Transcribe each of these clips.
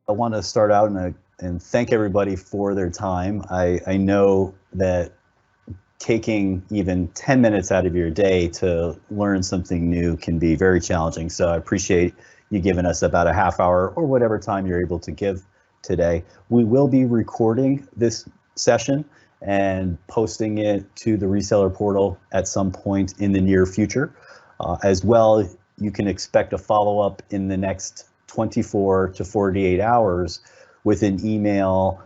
I want to start out and thank everybody for their time. I know that taking even 10 minutes out of your day to learn something new can be very challenging. So I appreciate you giving us about a half hour or whatever time you're able to give today. We will be recording this session and posting it to the reseller portal at some point in the near future. As well, you can expect a follow-up in the next 24 to 48 hours with an email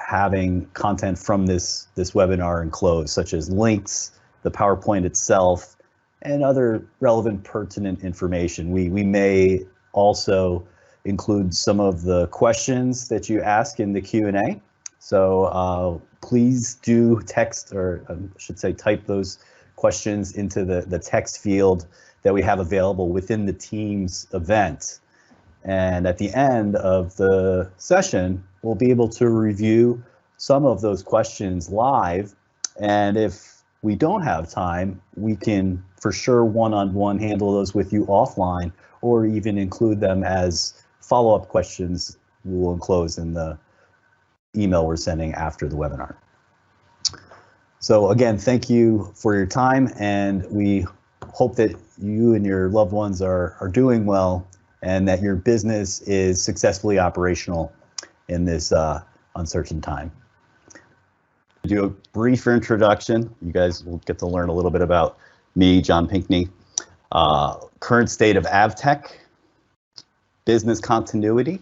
having content from this webinar enclosed, such as links, the PowerPoint itself, and other relevant pertinent information. We may also include some of the questions that you ask in the Q&A. So please do text, or I should say type those questions into the text field that we have available within the Teams event. And at the end of the session, we'll be able to review some of those questions live. And if we don't have time, we can for sure one-on-one handle those with you offline, or even include them as follow-up questions we will enclose in the email we're sending after the webinar. So again, thank you for your time, and we hope that you and your loved ones are doing well, and that your business is successfully operational in this uncertain time. Do a brief introduction. You guys will get to learn a little bit about me, John Pinckney, current state of AVTECH, business continuity,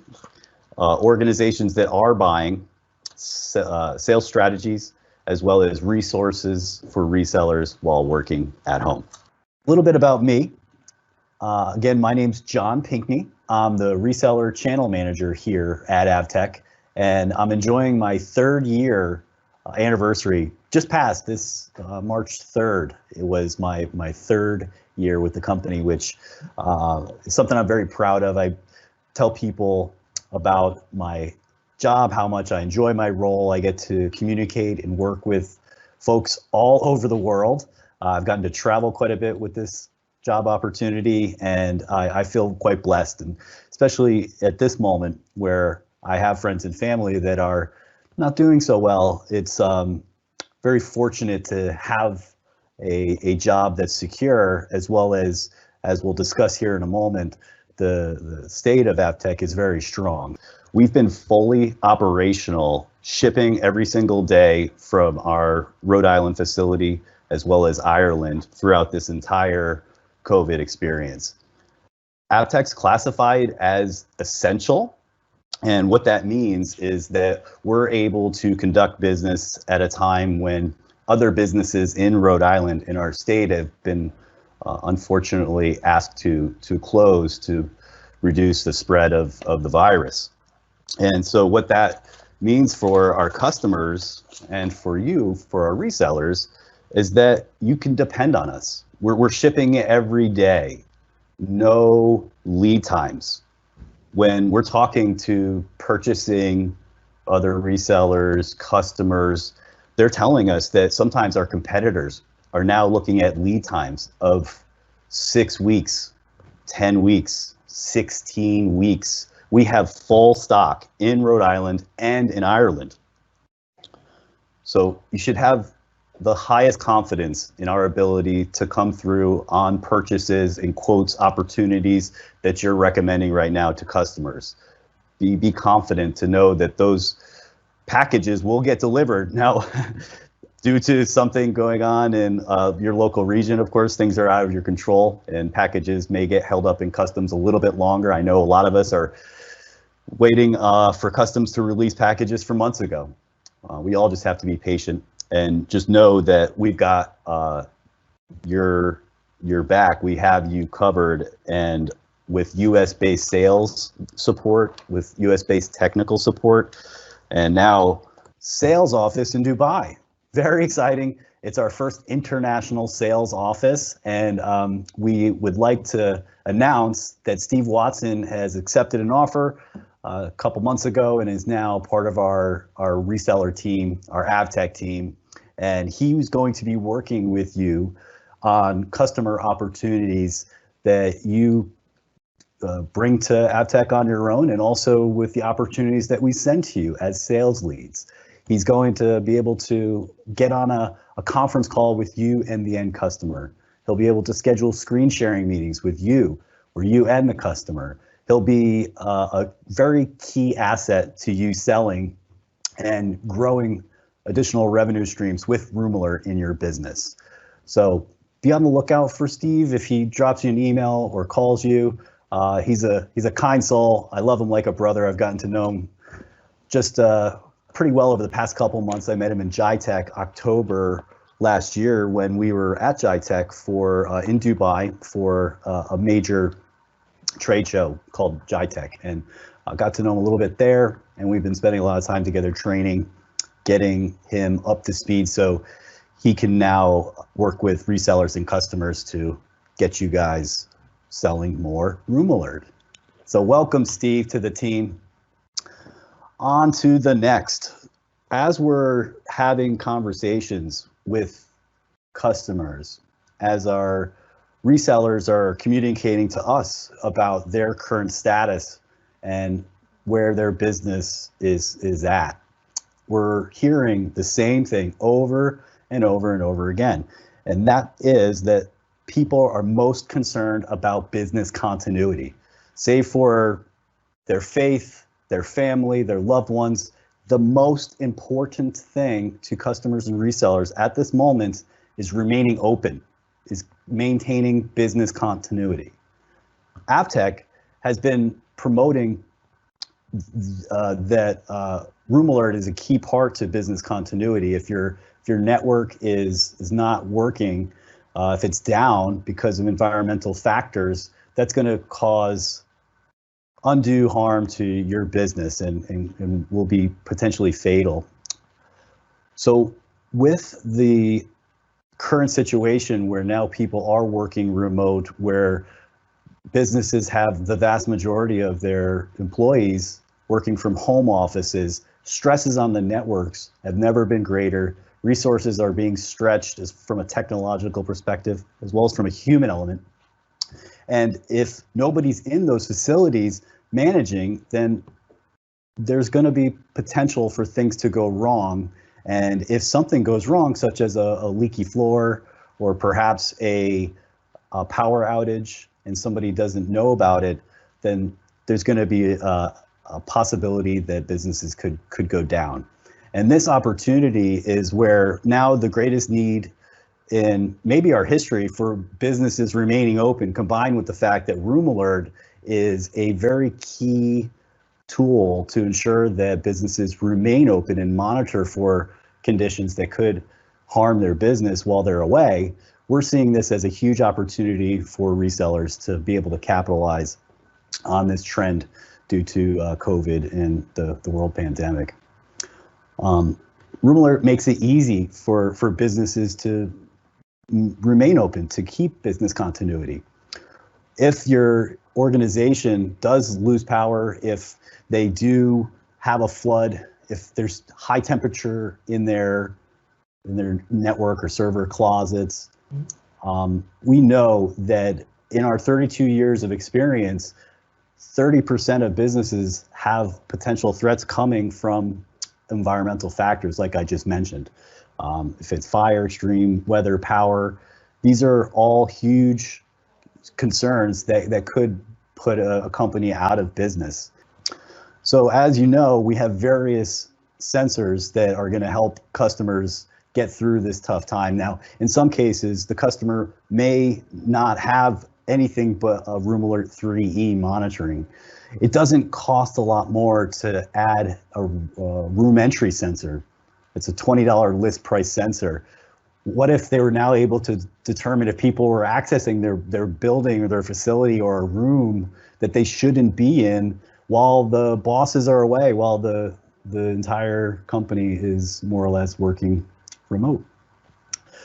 organizations that are buying, sales strategies, as well as resources for resellers while working at home. A little bit about me. Again, my name's John Pinckney. I'm the Reseller Channel Manager here at AVTECH, and I'm enjoying my 3rd year anniversary. Just passed this March 3rd. It was my 3rd year with the company, which is something I'm very proud of. I tell people about my job, how much I enjoy my role. I get to communicate and work with folks all over the world. I've gotten to travel quite a bit with this job opportunity, and I feel quite blessed, and especially at this moment where I have friends and family that are not doing so well. It's very fortunate to have a job that's secure, as well as we'll discuss here in a moment, the state of AVTECH is very strong. We've been fully operational, shipping every single day from our Rhode Island facility, as well as Ireland, throughout this entire COVID experience. AVTECH's classified as essential, and what that means is that we're able to conduct business at a time when other businesses in Rhode Island, in our state, have been unfortunately asked to close to reduce the spread of the virus. And so what that means for our customers and for you, for our resellers, is that you can depend on us. We're shipping every day, no lead times. When we're talking to purchasing other resellers, customers, they're telling us that sometimes our competitors are now looking at lead times of 6 weeks, 10 weeks, 16 weeks. We have full stock in Rhode Island and in Ireland. So you should have the highest confidence in our ability to come through on purchases and quotes, opportunities that you're recommending right now to customers. Be confident to know that those packages will get delivered. Now, due to something going on in your local region, of course, things are out of your control, and packages may get held up in customs a little bit longer. I know a lot of us are waiting for customs to release packages from months ago. We all just have to be patient and just know that we've got your back. We have you covered, and with US-based sales support, with US-based technical support, and now sales office in Dubai. Very exciting. It's our first international sales office, and we would like to announce that Steve Watson has accepted an offer a couple months ago and is now part of our reseller team, our AVTECH team, and he was going to be working with you on customer opportunities that you bring to AVTECH on your own, and also with the opportunities that we send to you as sales leads. He's going to be able to get on a conference call with you and the end customer. He'll be able to schedule screen sharing meetings with you, or you and the customer. He'll be a very key asset to you selling and growing additional revenue streams with Room Alert in your business. So be on the lookout for Steve. If he drops you an email or calls you, he's a kind soul. I love him like a brother. I've gotten to know him just pretty well over the past couple months. I met him in GITEC October last year when we were at GITEC for in Dubai for a major trade show called GITEC, and I got to know him a little bit there, and we've been spending a lot of time together training, getting him up to speed so he can now work with resellers and customers to get you guys selling more Room Alert. So welcome, Steve, to the team. On to the next. As we're having conversations with customers, as our resellers are communicating to us about their current status and where their business is at, we're hearing the same thing over and over and over again. And that is that people are most concerned about business continuity. Save for their faith, their family, their loved ones, the most important thing to customers and resellers at this moment is remaining open, is maintaining business continuity. AVTECH has been promoting that Room Alert is a key part to business continuity. If your network is not working, if it's down because of environmental factors, that's going to cause undue harm to your business and will be potentially fatal. So with the current situation where now people are working remote, where businesses have the vast majority of their employees working from home offices, stresses on the networks have never been greater. Resources are being stretched from a technological perspective as well as from a human element. And if nobody's in those facilities managing, then there's going to be potential for things to go wrong. And if something goes wrong, such as a leaky floor or perhaps a power outage and somebody doesn't know about it, then there's going to be a possibility that businesses could go down. And this opportunity is where now the greatest need in maybe our history for businesses remaining open, combined with the fact that Room Alert is a very key tool to ensure that businesses remain open and monitor for conditions that could harm their business while they're away. We're seeing this as a huge opportunity for resellers to be able to capitalize on this trend due to COVID and the world pandemic. Room Alert makes it easy for businesses to remain open, to keep business continuity. If your organization does lose power, if they do have a flood, if there's high temperature in their network or server closets, we know that in our 32 years of experience, 30% of businesses have potential threats coming from environmental factors like I just mentioned. If it's fire, extreme weather, power, these are all huge concerns that could put a company out of business. So as you know, we have various sensors that are going to help customers get through this tough time. Now, in some cases, the customer may not have anything but a Room Alert 3E monitoring. It doesn't cost a lot more to add a room entry sensor. It's a $20 list price sensor. What if they were now able to determine if people were accessing their building or their facility or a room that they shouldn't be in while the bosses are away, while the entire company is more or less working remote?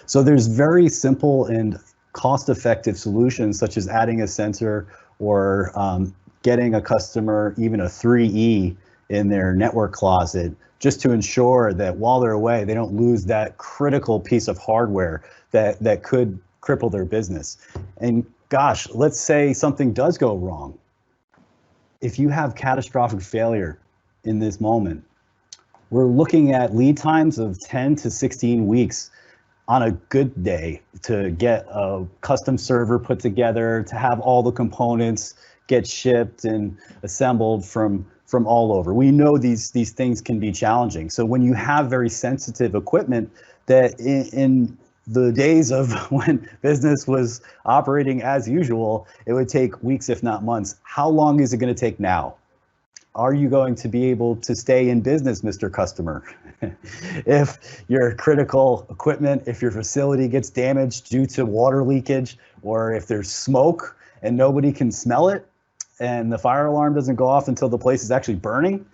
So there's very simple and cost-effective solutions such as adding a sensor or getting a customer even a 3E in their network closet, just to ensure that while they're away, they don't lose that critical piece of hardware that could cripple their business. And gosh, let's say something does go wrong. if you have catastrophic failure in this moment, we're looking at lead times of 10 to 16 weeks on a good day to get a custom server put together, to have all the components get shipped and assembled from all over. We know these things can be challenging. So when you have very sensitive equipment that in the days of when business was operating as usual, it would take weeks, if not months. How long is it going to take now? Are you going to be able to stay in business, Mr. Customer? If your critical equipment, if your facility gets damaged due to water leakage, or if there's smoke and nobody can smell it, and the fire alarm doesn't go off until the place is actually burning,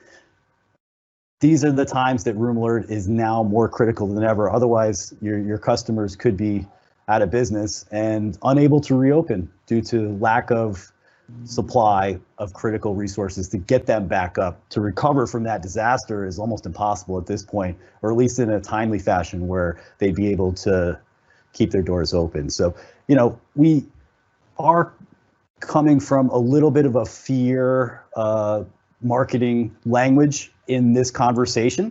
these are the times that Room Alert is now more critical than ever. Otherwise, your customers could be out of business and unable to reopen due to lack of supply of critical resources to get them back up. To recover from that disaster is almost impossible at this point, or at least in a timely fashion where they'd be able to keep their doors open. So, we are coming from a little bit of a fear marketing language in this conversation.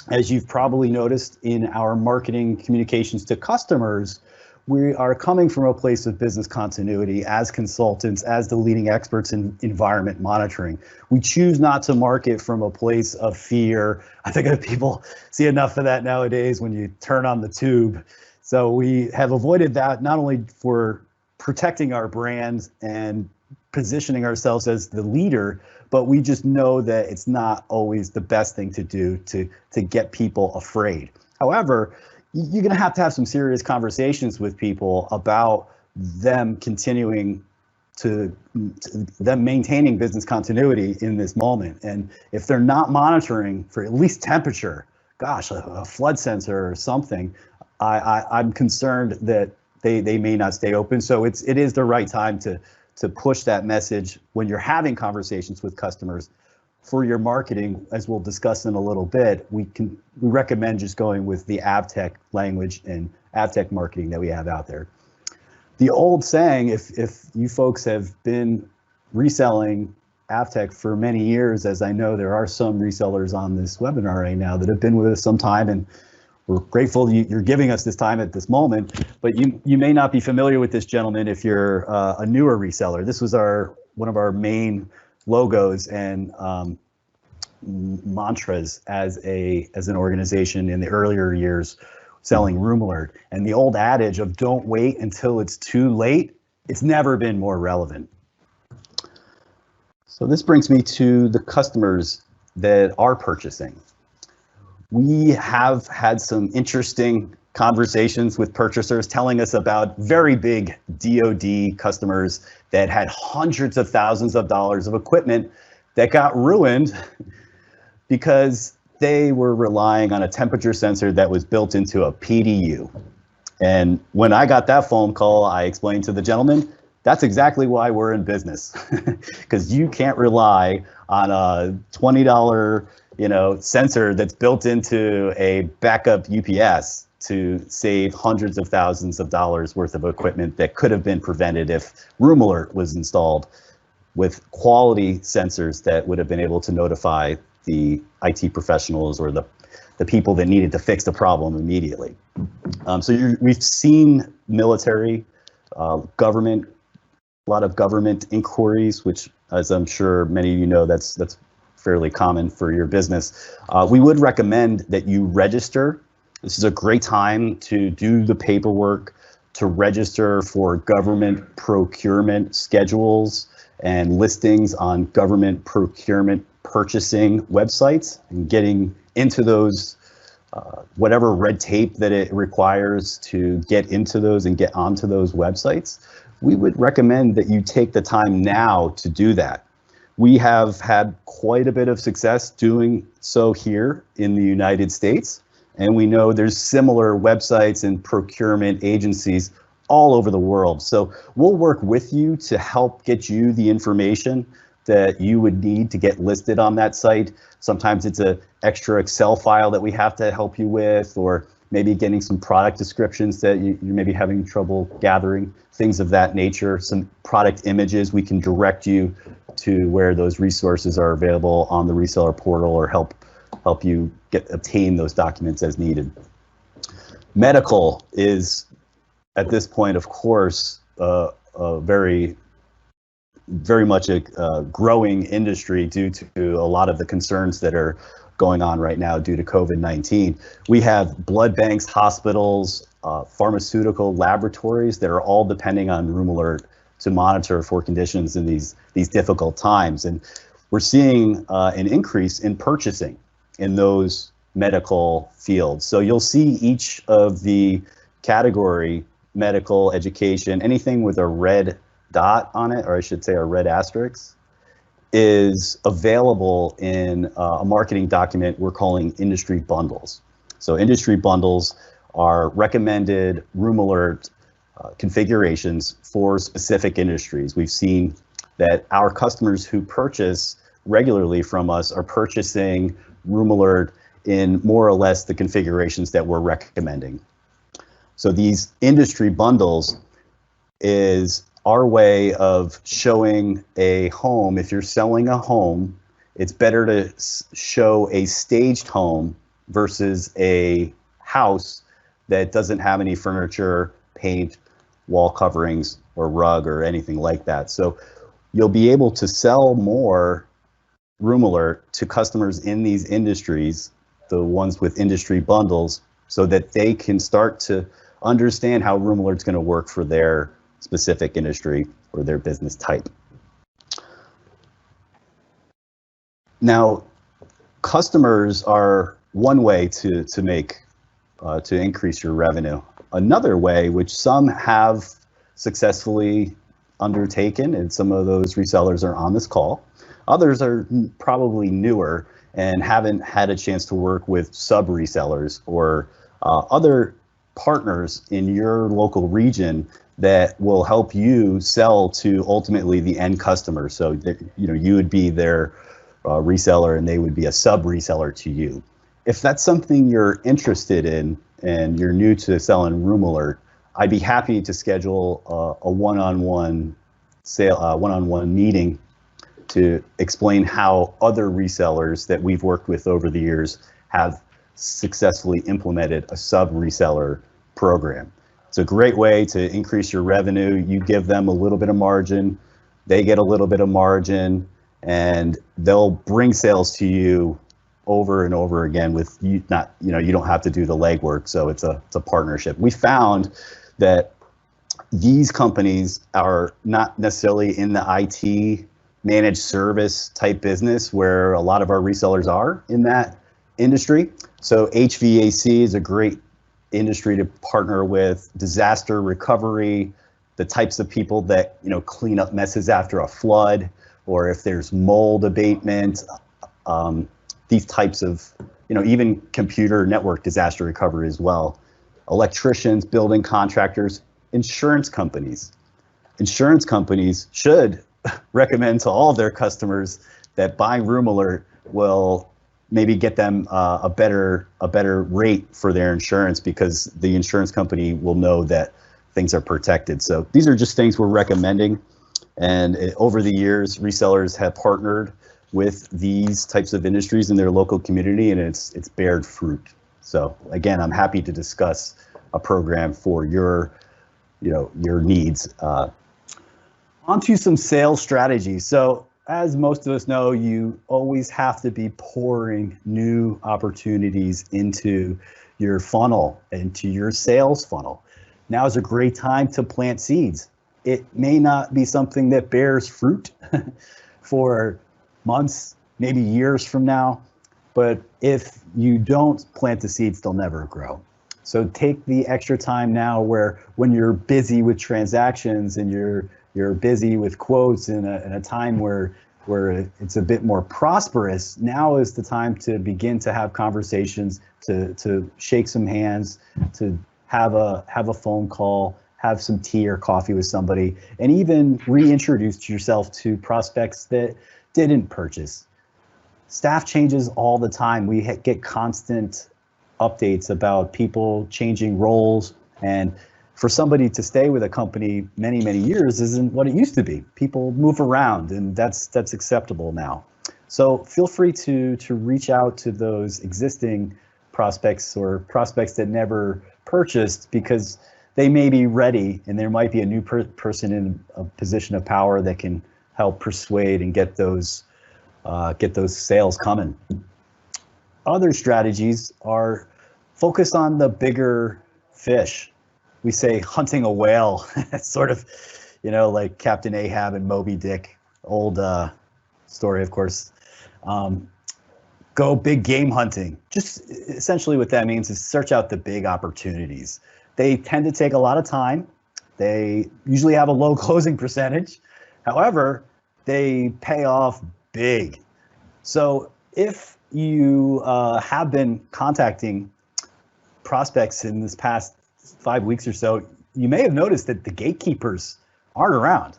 As you've probably noticed in our marketing communications to customers, we are coming from a place of business continuity as consultants, as the leading experts in environment monitoring. We choose not to market from a place of fear. I think people see enough of that nowadays when you turn on the tube. So we have avoided that, not only for protecting our brand and positioning ourselves as the leader, but we just know that it's not always the best thing to do to get people afraid. However, you're going to have some serious conversations with people about them continuing to them maintaining business continuity in this moment. And if they're not monitoring for at least temperature, gosh, a flood sensor or something, I'm concerned that they may not stay open. So it is the right time to push that message when you're having conversations with customers. For your marketing, as we'll discuss in a little bit, we recommend just going with the AVTECH language and AVTECH marketing that we have out there. The old saying, if you folks have been reselling AVTECH for many years, as I know there are some resellers on this webinar right now that have been with us some time, and we're grateful you're giving us this time at this moment, but you may not be familiar with this gentleman if you're a newer reseller. This was one of our main logos and mantras as an organization in the earlier years selling Room Alert. And the old adage of don't wait until it's too late, it's never been more relevant. So this brings me to the customers that are purchasing. We have had some interesting conversations with purchasers telling us about very big DoD customers that had hundreds of thousands of dollars of equipment that got ruined because they were relying on a temperature sensor that was built into a PDU. And when I got that phone call, I explained to the gentleman, that's exactly why we're in business, because you can't rely on a $20 sensor that's built into a backup UPS to save hundreds of thousands of dollars worth of equipment that could have been prevented if Room Alert was installed with quality sensors that would have been able to notify the IT professionals or the people that needed to fix the problem immediately. We've seen military, government, a lot of government inquiries, which, as I'm sure many of you know, that's fairly common for your business. We would recommend that you register. This is a great time to do the paperwork, to register for government procurement schedules and listings on government procurement purchasing websites, and getting into those, whatever red tape that it requires to get into those and get onto those websites. We would recommend that you take the time now to do that. We have had quite a bit of success doing so here in the United States, and we know there's similar websites and procurement agencies all over the world. So we'll work with you to help get you the information that you would need to get listed on that site. Sometimes it's an extra Excel file that we have to help you with, or maybe getting some product descriptions that you may be having trouble gathering, things of that nature, some product images. We can direct you to where those resources are available on the reseller portal or help you obtain those documents as needed. Medical is, at this point, of course, very much a growing industry due to a lot of the concerns that are going on right now due to COVID-19. We have blood banks, hospitals, pharmaceutical laboratories that are all depending on Room Alert to monitor for conditions in these difficult times. And we're seeing an increase in purchasing in those medical fields. So you'll see each of the category, medical, education, anything with a red dot on it, or I should say a red asterisk, is available in a marketing document we're calling industry bundles. So industry bundles are recommended Room Alert configurations for specific industries. We've seen that our customers who purchase regularly from us are purchasing Room Alert in more or less the configurations that we're recommending. So these industry bundles is our way of showing a home. If you're selling a home, it's better to show a staged home versus a house that doesn't have any furniture, paint, wall coverings, or rug or anything like that. So you'll be able to sell more Room Alert to customers in these industries, the ones with industry bundles, so that they can start to understand how Room Alert's going to work for their specific industry or their business type. Now, customers are one way to increase your revenue. Another way, which some have successfully undertaken, and some of those resellers are on this call, others are probably newer and haven't had a chance to work with sub-resellers or other partners in your local region that will help you sell to ultimately the end customer. So that, you would be their reseller and they would be a sub-reseller to you. If that's something you're interested in and you're new to selling Room Alert, I'd be happy to schedule a one-on-one meeting to explain how other resellers that we've worked with over the years have successfully implemented a sub-reseller program. It's a great way to increase your revenue. You give them a little bit of margin, they get a little bit of margin, and they'll bring sales to you over and over again with you not, you don't have to do the legwork, so it's a partnership. We found that these companies are not necessarily in the IT managed service type business where a lot of our resellers are in that industry. So HVAC is a great industry to partner with, disaster recovery, the types of people that clean up messes after a flood, or if there's mold abatement, these types of, even computer network disaster recovery as well. Electricians, building contractors, insurance companies. Insurance companies should recommend to all of their customers that buying Room Alert will maybe get them a better rate for their insurance, because the insurance company will know that things are protected. So these are just things we're recommending. And over the years, resellers have partnered with these types of industries in their local community, and it's bared fruit. So again, I'm happy to discuss a program for your needs. Onto some sales strategies. So as most of us know, you always have to be pouring new opportunities into your funnel, into your sales funnel. Now is a great time to plant seeds. It may not be something that bears fruit for months, maybe years from now, but if you don't plant the seeds, they'll never grow. So take the extra time now when you're busy with transactions and you're busy with quotes in a time where it's a bit more prosperous. Now is the time to begin to have conversations, to shake some hands, to have a phone call, have some tea or coffee with somebody, and even reintroduce yourself to prospects that didn't purchase. Staff changes all the time. We get constant updates about people changing roles, and for somebody to stay with a company many, many years isn't what it used to be. People move around, and that's acceptable now. So feel free to reach out to those existing prospects or prospects that never purchased, because they may be ready, and there might be a new person in a position of power that can help persuade and get those sales coming. Other strategies are focus on the bigger fish. We say hunting a whale. It's sort of, like Captain Ahab and Moby Dick, old story, of course. Go big game hunting. Just essentially what that means is search out the big opportunities. They tend to take a lot of time. They usually have a low closing percentage. However, they pay off big. So if you have been contacting prospects in this past 5 weeks or so, you may have noticed that the gatekeepers aren't around.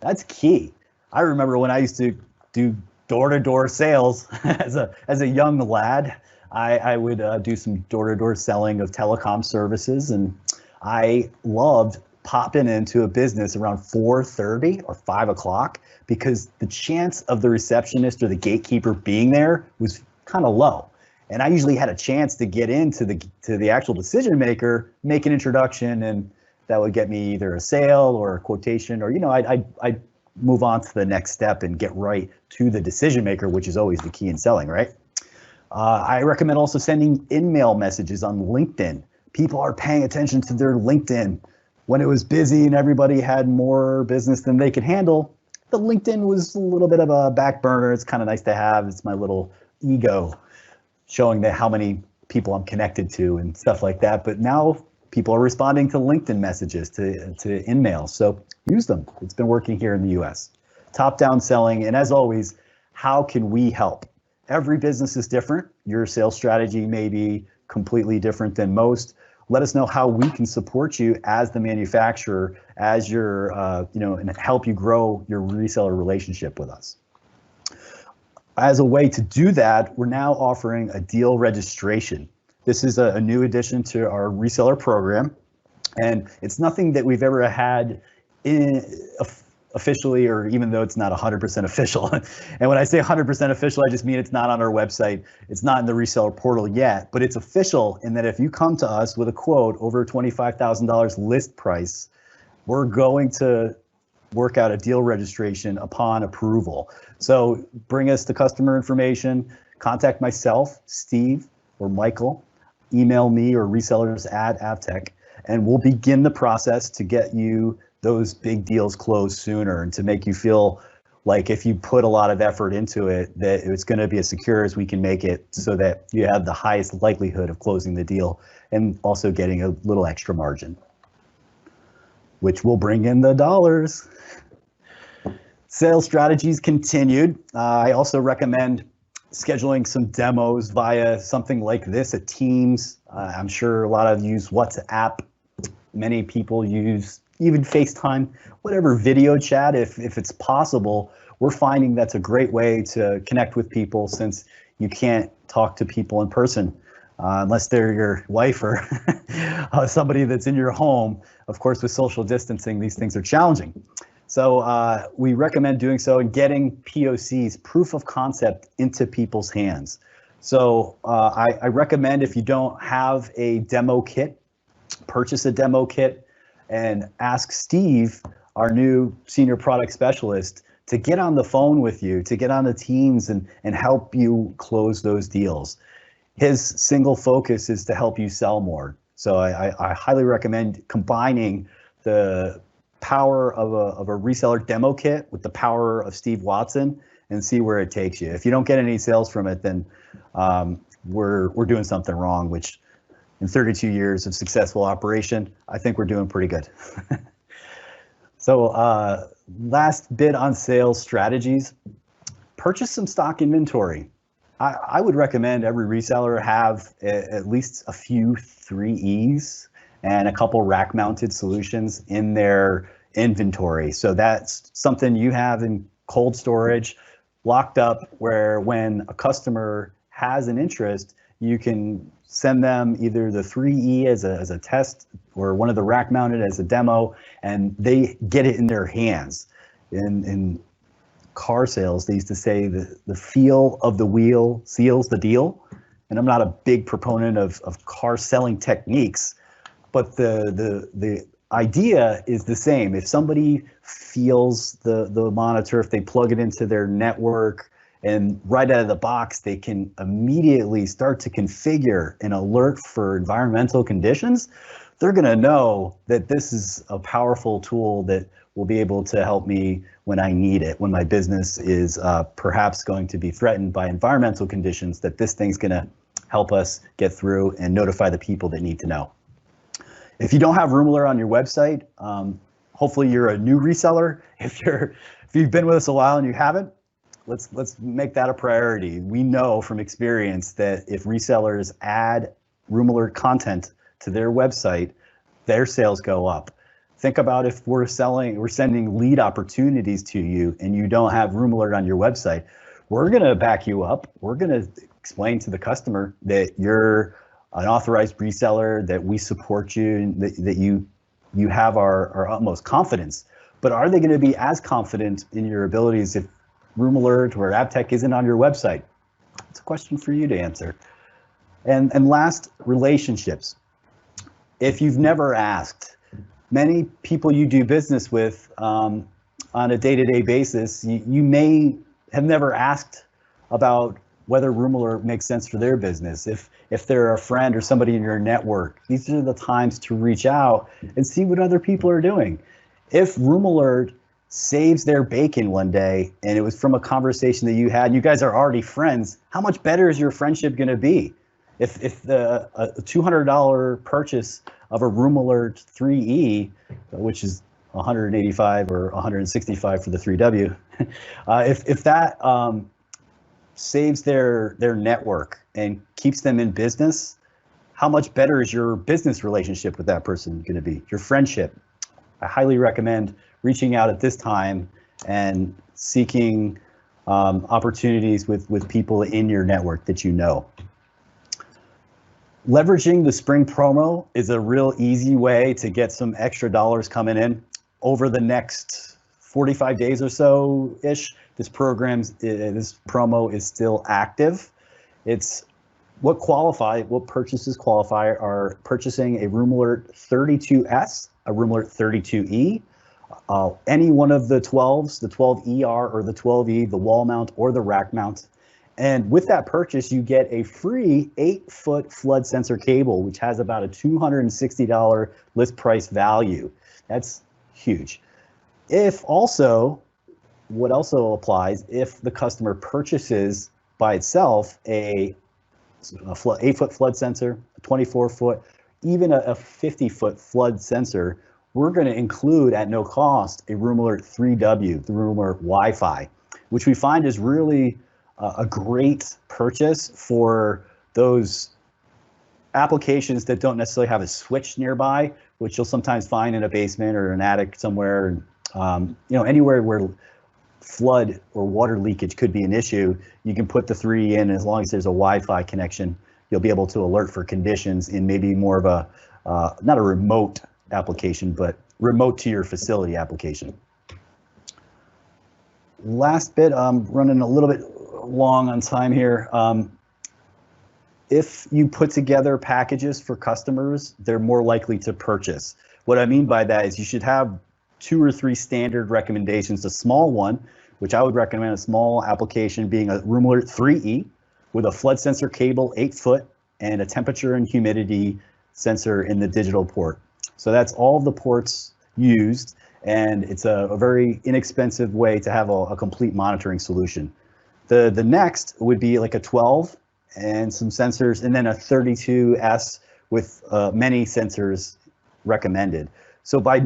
That's key. I remember when I used to do door-to-door sales as a young lad. I would do some door-to-door selling of telecom services, and I loved popping into a business around 4:30 or 5 o'clock, because the chance of the receptionist or the gatekeeper being there was kind of low. And I usually had a chance to get into the actual decision maker, make an introduction, and that would get me either a sale or a quotation, or I'd move on to the next step and get right to the decision maker, which is always the key in selling, right? I recommend also sending in-mail messages on LinkedIn. People are paying attention to their LinkedIn. When it was busy and everybody had more business than they could handle, the LinkedIn was a little bit of a back burner. It's kind of nice to have. It's my little ego showing that how many people I'm connected to and stuff like that. But now people are responding to LinkedIn messages, to in-mail. So use them. It's been working here in the US. Top-down selling, and as always, how can we help? Every business is different. Your sales strategy may be completely different than most. Let us know how we can support you as the manufacturer, as your, and help you grow your reseller relationship with us. As a way to do that, we're now offering a deal registration. This is a new addition to our reseller program, and it's nothing that we've ever had officially, or even though it's not 100% official. And when I say 100% official, I just mean it's not on our website. It's not in the reseller portal yet, but it's official in that if you come to us with a quote over $25,000 list price, we're going to work out a deal registration upon approval. So bring us the customer information, contact myself, Steve, or Michael, email me or resellers at AVTECH, and we'll begin the process to get you those big deals closed sooner, and to make you feel like if you put a lot of effort into it, that it's going to be as secure as we can make it, so that you have the highest likelihood of closing the deal and also getting a little extra margin, which will bring in the dollars. Sales strategies continued. I also recommend scheduling some demos via something like this, a Teams. I'm sure a lot of you use WhatsApp. Many people use even FaceTime, whatever video chat, if it's possible. We're finding that's a great way to connect with people, since you can't talk to people in person unless they're your wife or somebody that's in your home. Of course, with social distancing, these things are challenging. So we recommend doing so and getting POCs, proof of concept, into people's hands. So I recommend, if you don't have a demo kit, purchase a demo kit and ask Steve, our new senior product specialist, to get on the phone with you, to get on the Teams and help you close those deals. His single focus is to help you sell more. So I highly recommend combining the power of a reseller demo kit with the power of Steve Watson, and see where it takes you. If you don't get any sales from it, then we're doing something wrong, which in 32 years of successful operation, I think we're doing pretty good. So last bit on sales strategies, purchase some stock inventory. I would recommend every reseller have at least a few 3Es and a couple rack mounted solutions in their inventory. So that's something you have in cold storage, locked up, where when a customer has an interest, you can send them either the 3E as a test or one of the rack mounted as a demo, and they get it in their hands. In car sales, they used to say the feel of the wheel seals the deal. And I'm not a big proponent of car selling techniques, but the idea is the same. If somebody feels the monitor, if they plug it into their network, and right out of the box, they can immediately start to configure an alert for environmental conditions, they're going to know that this is a powerful tool that will be able to help me when I need it, when my business is perhaps going to be threatened by environmental conditions, that this thing's going to help us get through and notify the people that need to know. If you don't have Room Alert on your website, hopefully you're a new reseller. If you've been with us a while and you haven't, let's make that a priority. We know from experience that if resellers add Room Alert content to their website, their sales go up. Think about if we're sending lead opportunities to you and you don't have Room Alert on your website, we're gonna back you up. We're gonna explain to the customer that you're an authorized reseller, that we support you, and that you have our utmost confidence. But are they gonna be as confident in your abilities if Room Alert or AVTECH isn't on your website? It's a question for you to answer. And last, relationships. If you've never asked, many people you do business with on a day-to-day basis, you may have never asked about whether Room Alert makes sense for their business. If they're a friend or somebody in your network, these are the times to reach out and see what other people are doing. If Room Alert saves their bacon one day and it was from a conversation that you had, and you guys are already friends, how much better is your friendship going to be? If a $200 purchase of a Room Alert 3E, which is 185 or 165 for the 3W, if that saves their network and keeps them in business, how much better is your business relationship with that person going to be? Your friendship. I highly recommend reaching out at this time and seeking opportunities with people in your network that you know. Leveraging the spring promo is a real easy way to get some extra dollars coming in. Over the next 45 days or so-ish, this promo is still active. It's what purchases qualify are purchasing a Room Alert 32S, a Room Alert 32E, any one of the 12s, the 12ER or the 12E, the wall mount or the rack mount. And with that purchase, you get a free 8-foot flood sensor cable, which has about a $260 list price value. That's huge. What also applies, if the customer purchases by itself a 8-foot flood sensor, a 24-foot, even a 50-foot flood sensor, we're going to include at no cost a Room Alert 3W, the Room Alert Wi-Fi, which we find is really a great purchase for those applications that don't necessarily have a switch nearby, which you'll sometimes find in a basement or an attic somewhere. Anywhere where flood or water leakage could be an issue, you can put the 3 in. As long as there's a Wi-Fi connection, you'll be able to alert for conditions in maybe more of a, not a remote application, but remote to your facility application. Last bit, I'm running a little bit long on time here. If you put together packages for customers, they're more likely to purchase. What I mean by that is you should have 2 or 3 standard recommendations. A small one, which I would recommend a small application being a Room Alert 3E with a flood sensor cable, 8-foot, and a temperature and humidity sensor in the digital port. So that's all of the ports used, and it's a very inexpensive way to have a complete monitoring solution. The next would be like a 12 and some sensors, and then a 32S with many sensors recommended. So by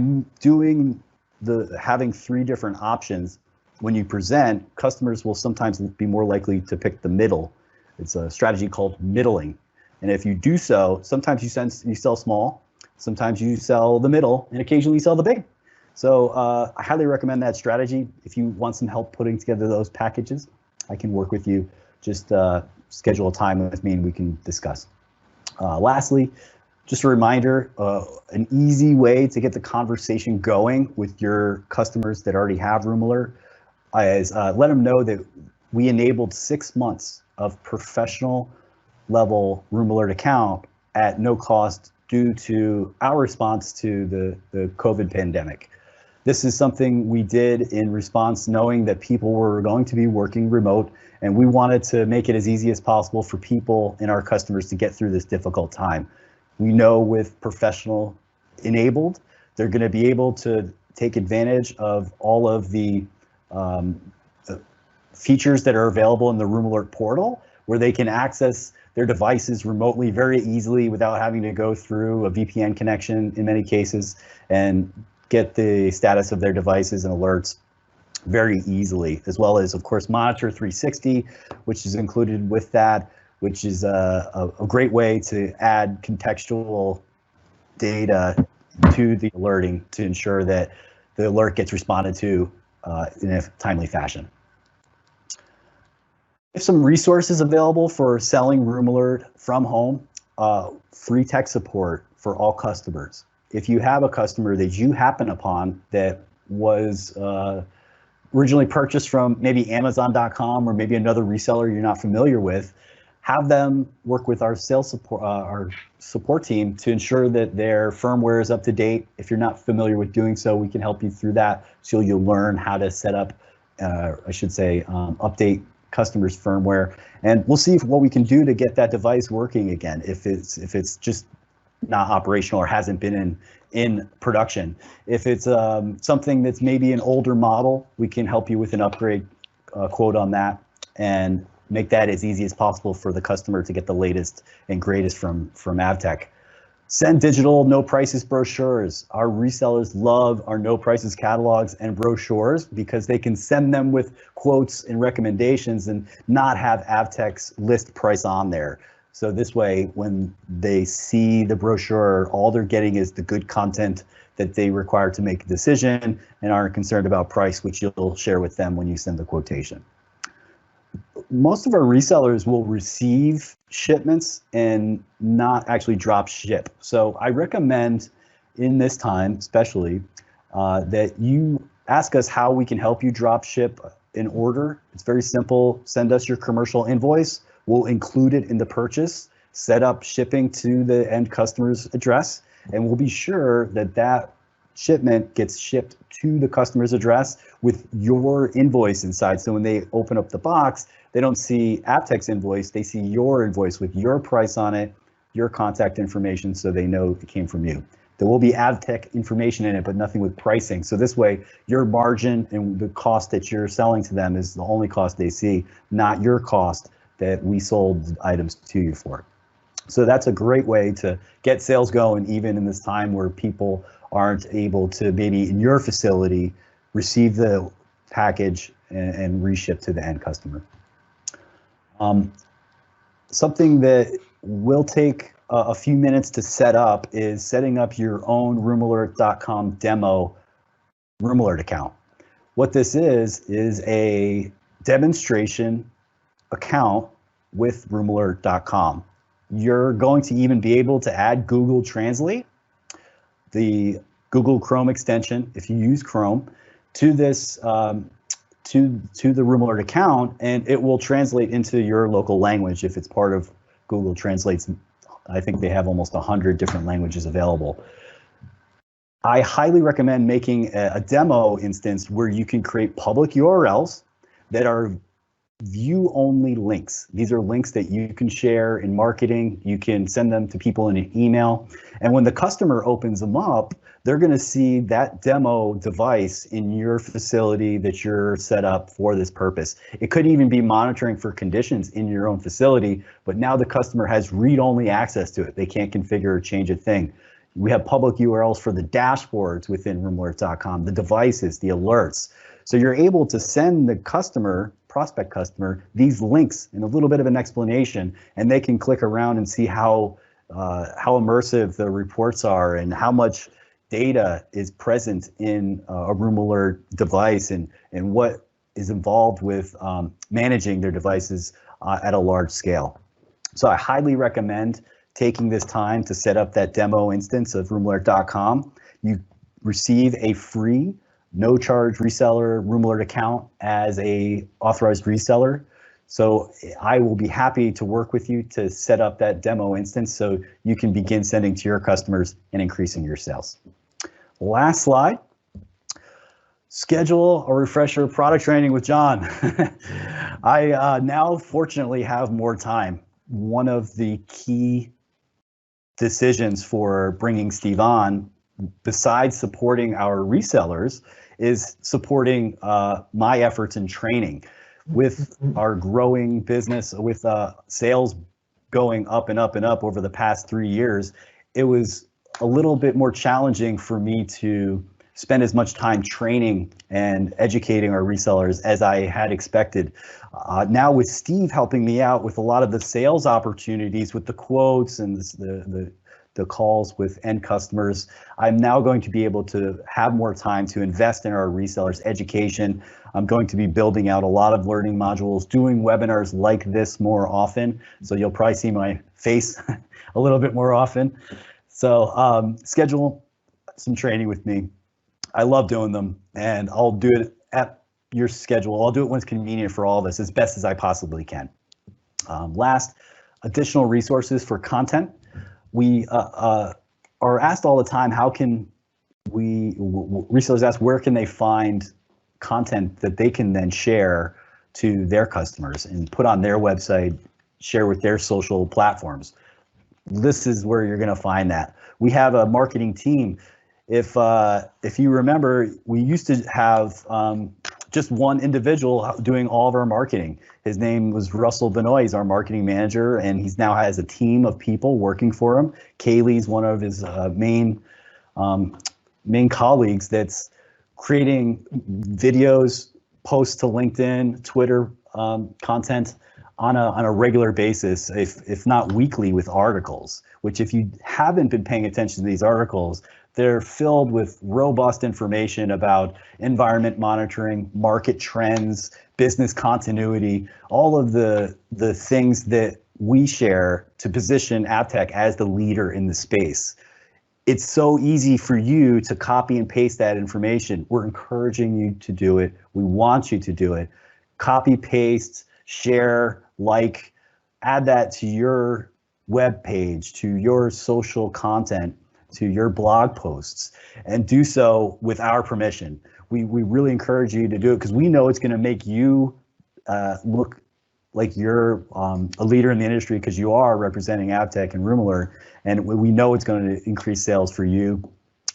having 3 different options, when you present, customers will sometimes be more likely to pick the middle. It's a strategy called middling. And if you do so, sometimes you sell small, sometimes you sell the middle, and occasionally you sell the big. So I highly recommend that strategy. If you want some help putting together those packages, I can work with you. Just schedule a time with me and we can discuss. Lastly, just a reminder, an easy way to get the conversation going with your customers that already have Room Alert is let them know that we enabled 6 months of professional level Room Alert account at no cost due to our response to the COVID pandemic. This is something we did in response knowing that people were going to be working remote, and we wanted to make it as easy as possible for people and our customers to get through this difficult time. We know with professional enabled, they're going to be able to take advantage of all of the features that are available in the Room Alert portal, where they can access their devices remotely very easily without having to go through a VPN connection in many cases, and get the status of their devices and alerts very easily, as well as, of course, Monitor 360, which is included with that, which is a great way to add contextual data to the alerting to ensure that the alert gets responded to in a timely fashion. There's some resources available for selling Room Alert from home, free tech support for all customers. If you have a customer that you happen upon that was originally purchased from maybe Amazon.com or maybe another reseller you're not familiar with, have them work with our sales support, our support team to ensure that their firmware is up to date. If you're not familiar with doing so, we can help you through that, so you'll learn how to set up, I should say, update customers' firmware, and we'll see what we can do to get that device working again if it's just not operational or hasn't been in production. If it's something that's maybe an older model, we can help you with an upgrade quote on that and make that as easy as possible for the customer to get the latest and greatest from AVTECH. Send digital no prices brochures. Our resellers love our no prices catalogs and brochures because they can send them with quotes and recommendations and not have AVTECH's list price on there. So this way, when they see the brochure, all they're getting is the good content that they require to make a decision and aren't concerned about price, which you'll share with them when you send the quotation. Most of our resellers will receive shipments and not actually drop ship. So I recommend in this time, especially, that you ask us how we can help you drop ship an order. It's very simple. Send us your commercial invoice. We'll include it in the purchase, set up shipping to the end customer's address, and we'll be sure that that shipment gets shipped to the customer's address with your invoice inside. So when they open up the box, they don't see AVTECH's invoice, they see your invoice with your price on it, your contact information, so they know it came from you. There will be AVTECH information in it, but nothing with pricing. So this way, your margin and the cost that you're selling to them is the only cost they see, not your cost that we sold items to you for. So that's a great way to get sales going, even in this time where people aren't able to maybe in your facility receive the package and reship to the end customer. Something that will take a few minutes to set up is setting up your own roomalert.com demo Room Alert account. What this is a demonstration account with roomalert.com. You're going to even be able to add Google Translate, the Google Chrome extension, if you use Chrome, to this to the Room Alert account, and it will translate into your local language if it's part of Google Translate's. I think they have almost 100 different languages available. I highly recommend making a demo instance where you can create public URLs that are view-only links. These are links that you can share in marketing. You can send them to people in an email. And when the customer opens them up, they're going to see that demo device in your facility that you're set up for this purpose. It could even be monitoring for conditions in your own facility, but now the customer has read-only access to it. They can't configure or change a thing. We have public URLs for the dashboards within roomalert.com, the devices, the alerts. So you're able to send the customer, prospect customer, these links and a little bit of an explanation, and they can click around and see how immersive the reports are and how much data is present in a Room Alert device and what is involved with managing their devices at a large scale. So I highly recommend taking this time to set up that demo instance of RoomAlert.com. You receive a free, no charge reseller RoomAlert account as a authorized reseller. So I will be happy to work with you to set up that demo instance so you can begin sending to your customers and increasing your sales. Last slide. Schedule a refresher product training with John. I now fortunately have more time. One of the key decisions for bringing Steve on, besides supporting our resellers, is supporting my efforts in training. With our growing business, with sales going up and up and up over the past 3 years, it was a little bit more challenging for me to spend as much time training and educating our resellers as I had expected. Now with Steve helping me out with a lot of the sales opportunities, with the quotes and the calls with end customers, I'm now going to be able to have more time to invest in our resellers' education. I'm going to be building out a lot of learning modules, doing webinars like this more often. So you'll probably see my face a little bit more often. So schedule some training with me. I love doing them, and I'll do it at your schedule. I'll do it when it's convenient for all of us, as best as I possibly can. Last, additional resources for content. We are asked all the time, how can resellers ask, where can they find content that they can then share to their customers and put on their website, share with their social platforms? This is where you're going to find that. We have a marketing team. If you remember, we used to have just one individual doing all of our marketing. His name was Russell Benoit. He's our marketing manager, and he's now has a team of people working for him. Kaylee's one of his main colleagues that's creating videos, posts to LinkedIn, Twitter content on a regular basis, if not weekly, with articles, which if you haven't been paying attention to these articles, they're filled with robust information about environment monitoring, market trends, business continuity, all of the things that we share to position AVTECH as the leader in the space. It's so easy for you to copy and paste that information. We're encouraging you to do it. We want you to do it. Copy, paste, share, like, add that to your web page, to your social content, to your blog posts, and do so with our permission. We really encourage you to do it because we know it's going to make you look like you're a leader in the industry, because you are representing AVTECH and RoomAlert, and we know it's going to increase sales for you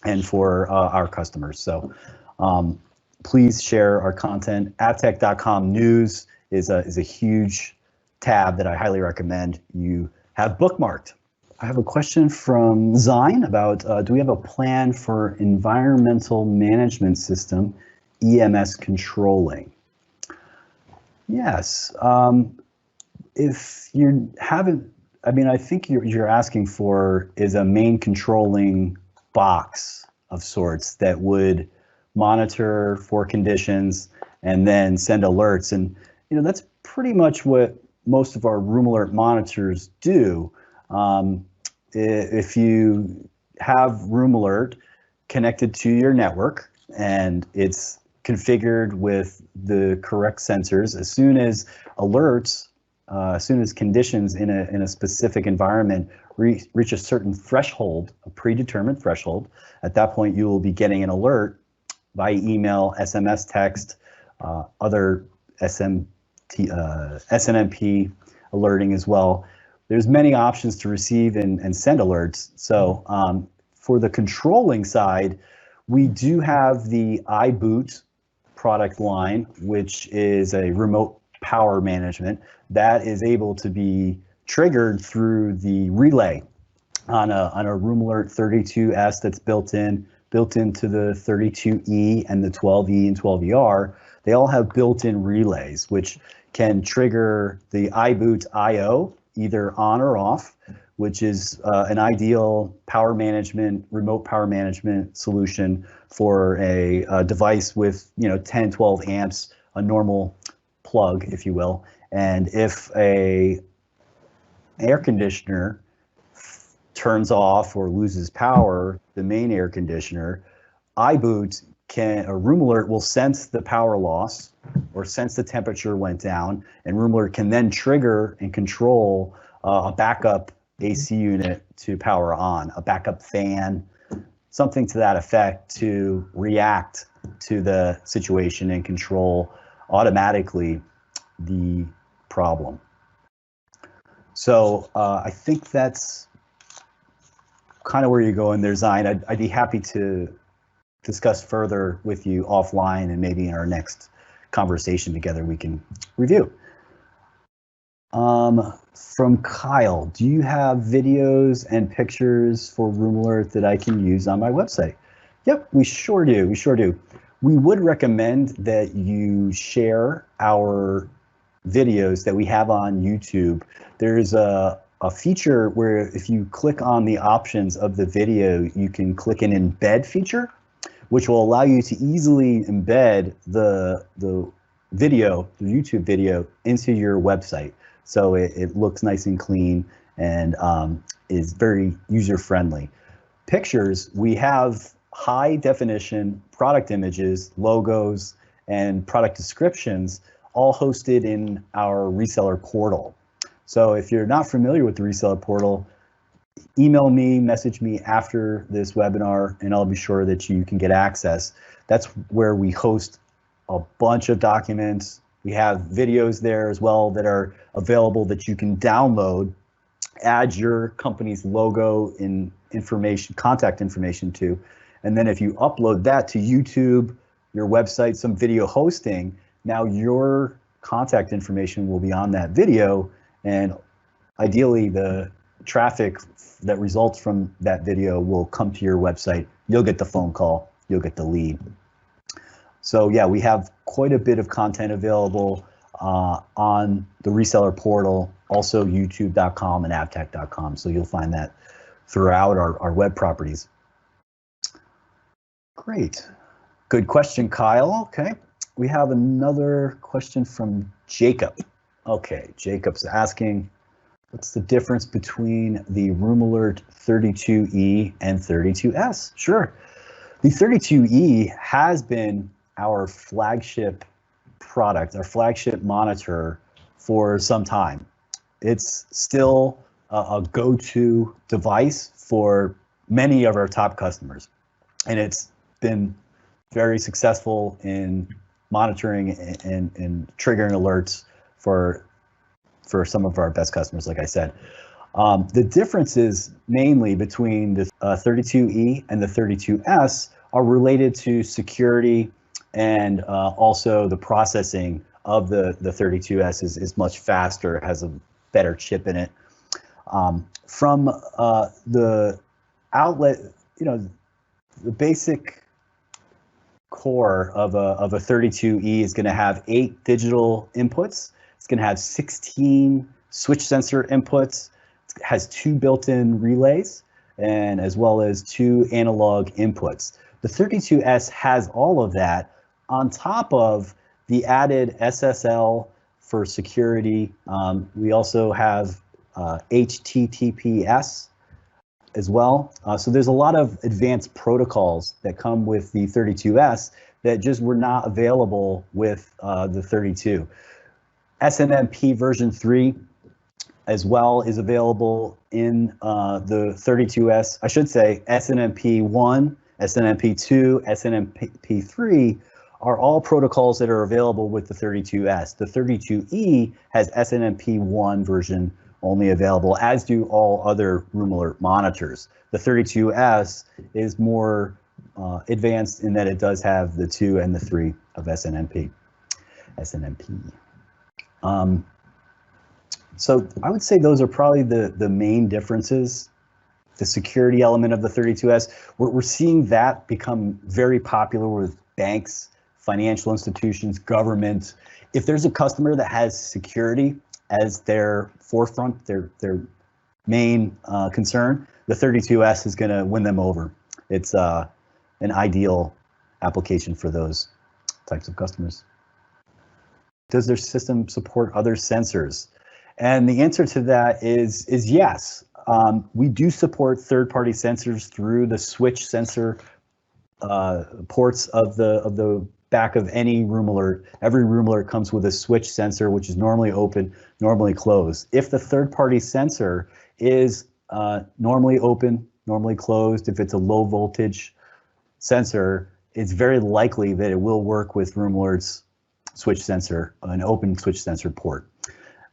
and for our customers. So please share our content. AVTECH.com news is a huge tab that I highly recommend you have bookmarked. I have a question from Zine about, do we have a plan for environmental management system, EMS controlling? Yes. If you haven't, I mean, I think you're asking for is a main controlling box of sorts that would monitor for conditions and then send alerts. And, you know, that's pretty much what most of our RoomAlert monitors do. If you have RoomAlert connected to your network and it's configured with the correct sensors, as soon as alerts, as soon as conditions in a specific environment reach a certain threshold, a predetermined threshold, at that point you will be getting an alert by email, SMS, text, other SNMP alerting as well. There's many options to receive and send alerts. So for the controlling side, we do have the iBoot product line, which is a remote power management that is able to be triggered through the relay on a RoomAlert 32S that's built into the 32E and the 12E and 12ER. They all have built-in relays, which can trigger the iBoot IO either on or off, which is an ideal power management, remote power management solution for a device with 10, 12 amps, a normal plug, if you will. And if a air conditioner turns off or loses power, the main air conditioner, iBoot a room alert will sense the power loss or sense the temperature went down, and room alert can then trigger and control a backup AC unit to power on, a backup fan, something to that effect to react to the situation and control automatically the problem. So I think that's kind of where you go in there, Zion. I'd be happy to discuss further with you offline, and maybe in our next conversation together we can review. From Kyle, do you have videos and pictures for Room Alert that I can use on my website? Yep, we sure do. We sure do. We would recommend that you share our videos that we have on YouTube. There's a feature where if you click on the options of the video, you can click an embed feature, which will allow you to easily embed the video, the YouTube video, into your website. So it looks nice and clean and is very user-friendly. Pictures, we have high definition product images, logos, and product descriptions all hosted in our reseller portal. So if you're not familiar with the reseller portal, email me, message me after this webinar, and I'll be sure that you can get access. That's where we host a bunch of documents. We have videos there as well that are available that you can download, add your company's logo and information, contact information to, and then if you upload that to YouTube, your website, some video hosting, now your contact information will be on that video, and ideally the traffic that results from that video will come to your website. You'll get the phone call, you'll get the lead. So yeah, we have quite a bit of content available on the reseller portal, also youtube.com and avtech.com. So you'll find that throughout our web properties. Great. Good question, Kyle. Okay. We have another question from Jacob. Okay, Jacob's asking, what's the difference between the Room Alert 32E and 32S? Sure. The 32E has been our flagship product, our flagship monitor for some time. It's still a go-to device for many of our top customers, and it's been very successful in monitoring and triggering alerts for some of our best customers, like I said. The differences mainly between the 32E and the 32S are related to security, and also the processing of the 32S is much faster, has a better chip in it. From the outlet, the basic core of a 32E is going to have 8 digital inputs. It's going to have 16 switch sensor inputs. It has 2 built-in relays, and as well as 2 analog inputs. The 32S has all of that on top of the added SSL for security. We also have HTTPS as well. So there's a lot of advanced protocols that come with the 32S that just were not available with the 32. SNMP version 3 as well is available in the 32S. I should say SNMP 1, SNMP 2, SNMP 3 are all protocols that are available with the 32S. The 32E has SNMP 1 version only available, as do all other Room Alert monitors. The 32S is more advanced in that it does have the 2 and the 3 of SNMP. So I would say those are probably the main differences. The security element of the 32S, we're seeing that become very popular with banks, financial institutions, government. If there's a customer that has security as their forefront, their main concern, the 32S is going to win them over. It's an ideal application for those types of customers. Does their system support other sensors? And the answer to that is yes. We do support third-party sensors through the switch sensor ports of the back of any room alert. Every room alert comes with a switch sensor, which is normally open, normally closed. If the third-party sensor is normally open, normally closed, if it's a low voltage sensor, it's very likely that it will work with room alerts switch sensor, an open switch sensor port.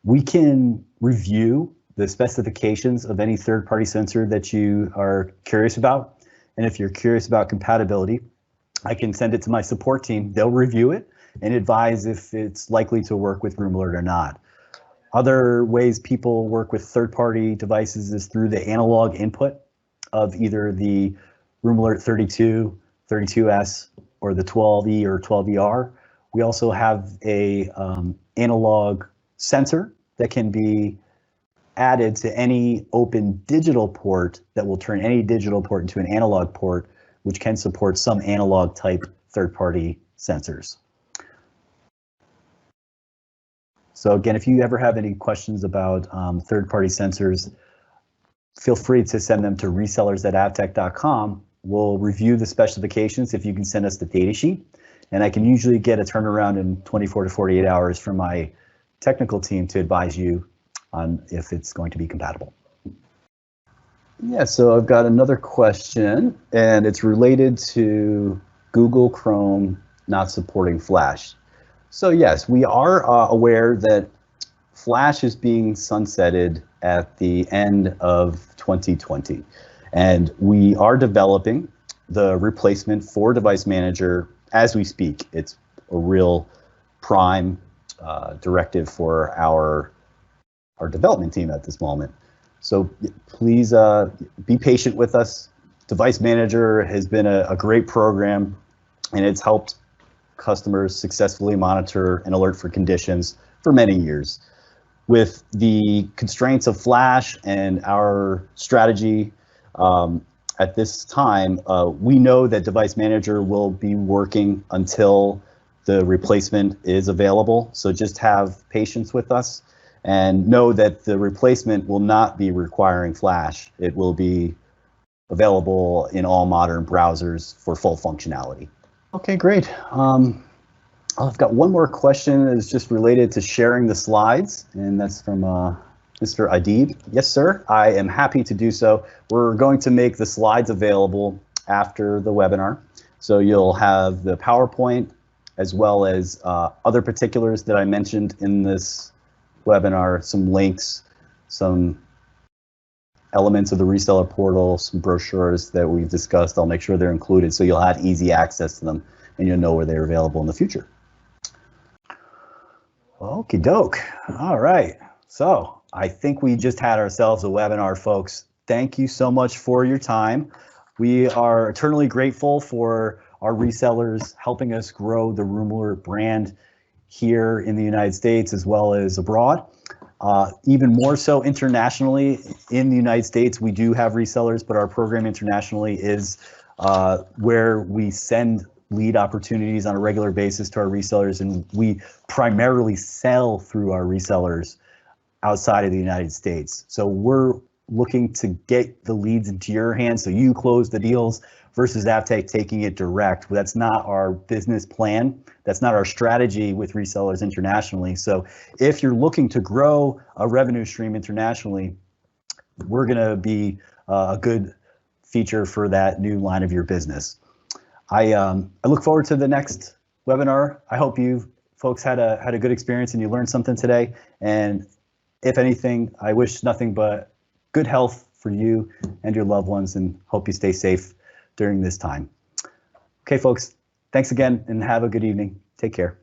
We can review the specifications of any third-party sensor that you are curious about. And if you're curious about compatibility, I can send it to my support team. They'll review it and advise if it's likely to work with room alert or not. Other ways people work with third-party devices is through the analog input of either the room alert 32, 32S, or the 12E or 12ER. We also have a analog sensor that can be added to any open digital port that will turn any digital port into an analog port, which can support some analog type third-party sensors. So again, if you ever have any questions about third-party sensors, feel free to send them to resellers@avtech.com. We'll review the specifications if you can send us the data sheet, and I can usually get a turnaround in 24 to 48 hours from my technical team to advise you on if it's going to be compatible. Yeah, so I've got another question, and it's related to Google Chrome not supporting Flash. So yes, we are aware that Flash is being sunsetted at the end of 2020, and we are developing the replacement for Device Manager as we speak. It's a real prime directive for our development team at this moment. So please be patient with us. Device Manager has been a great program, and it's helped customers successfully monitor and alert for conditions for many years. With the constraints of Flash and our strategy at this time, we know that Device Manager will be working until the replacement is available. So just have patience with us and know that the replacement will not be requiring Flash. It will be available in all modern browsers for full functionality. Okay, great. I've got one more question that is just related to sharing the slides, and that's from Mr. Adib. Yes, sir, I am happy to do so. We're going to make the slides available after the webinar. So you'll have the PowerPoint as well as other particulars that I mentioned in this webinar, some links, some elements of the reseller portal, some brochures that we've discussed. I'll make sure they're included so you'll have easy access to them and you'll know where they're available in the future. Okie doke. All right. So I think we just had ourselves a webinar, folks. Thank you so much for your time. We are eternally grateful for our resellers helping us grow the Room Alert brand here in the United States as well as abroad. Even more so internationally. In the United States, we do have resellers, but our program internationally is where we send lead opportunities on a regular basis to our resellers, and we primarily sell through our resellers outside of the United States. So we're looking to get the leads into your hands so you close the deals versus AVTECH taking it direct. That's not our business plan. That's not our strategy with resellers internationally. So if you're looking to grow a revenue stream internationally, we're going to be a good feature for that new line of your business. I look forward to the next webinar. I hope you folks had a good experience and you learned something today. And if anything, I wish nothing but good health for you and your loved ones, and hope you stay safe during this time. Okay, folks, thanks again and have a good evening. Take care.